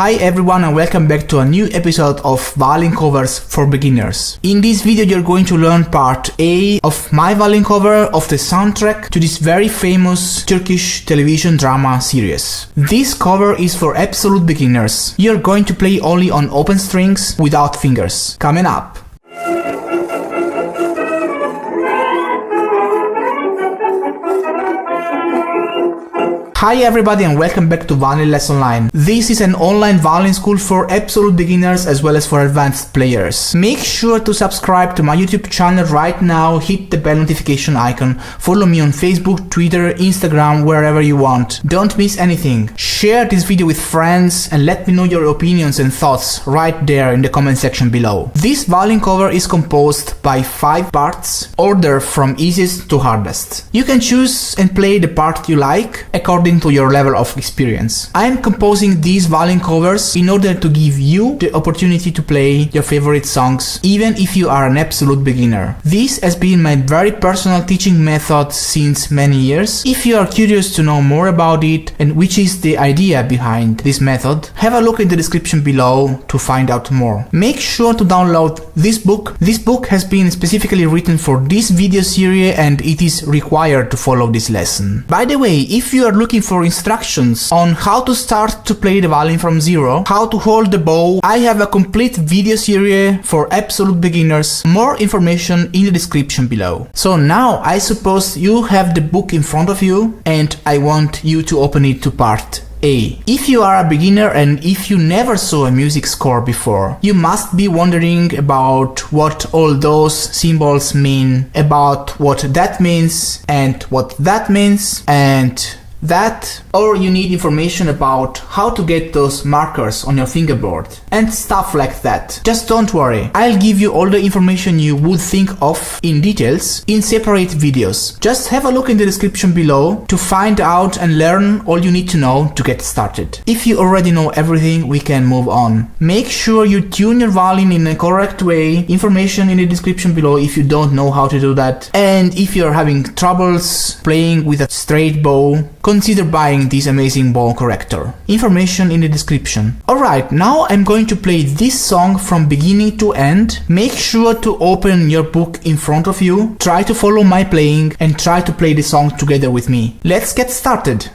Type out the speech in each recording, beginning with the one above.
Hi everyone and welcome back to a new episode of violin covers for beginners. In this video you're going to learn part A of my violin cover of the soundtrack to this very famous Turkish television drama series. This cover is for absolute beginners. You're going to play only on open strings without fingers. Coming up. Hi everybody and welcome back to Violin Lesson Online. This is an online violin school for absolute beginners as well as for advanced players. Make sure to subscribe to my YouTube channel right now, hit the bell notification icon, follow me on Facebook, Twitter, Instagram, wherever you want. Don't miss anything. Share this video with friends and let me know your opinions and thoughts right there in the comment section below. This violin cover is composed by 5 parts, ordered from easiest to hardest. You can choose and play the part you like according to your level of experience. I am composing these violin covers in order to give you the opportunity to play your favorite songs even if you are an absolute beginner. This has been my very personal teaching method since many years. If you are curious to know more about it and which is the idea behind this method, have a look in the description below to find out more. Make sure to download this book. This book has been specifically written for this video series and it is required to follow this lesson. By the way, if you are looking for instructions on how to start to play the violin from zero, how to hold the bow, I have a complete video series for absolute beginners. More information in the description below. So now I suppose you have the book in front of you and I want you to open it to part A. If you are a beginner and if you never saw a music score before, you must be wondering about what all those symbols mean, about what that means and what that means and that, or you need information about how to get those markers on your fingerboard and stuff like that. Just don't worry, I'll give you all the information you would think of in details in separate videos. Just have a look in the description below to find out and learn all you need to know to get started. If you already know everything, we can move on. Make sure you tune your violin in a correct way. Information in the description below if you don't know how to do that. And if you're having troubles playing with a straight bow, consider buying this amazing bow corrector. Information in the description. Alright, now I'm going to play this song from beginning to end. Make sure to open your book in front of you, try to follow my playing and try to play the song together with me. Let's get started!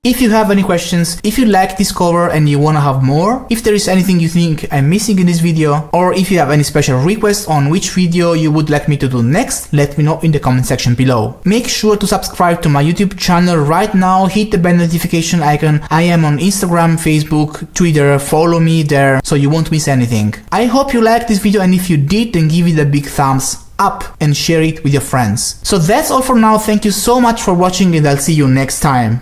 If you have any questions, if you like this cover and you wanna have more, if there is anything you think I'm missing in this video, or if you have any special requests on which video you would like me to do next, let me know in the comment section below. Make sure to subscribe to my YouTube channel right now, hit the bell notification icon. I am on Instagram, Facebook, Twitter, follow me there so you won't miss anything. I hope you liked this video and if you did, then give it a big thumbs up and share it with your friends. So that's all for now, thank you so much for watching and I'll see you next time.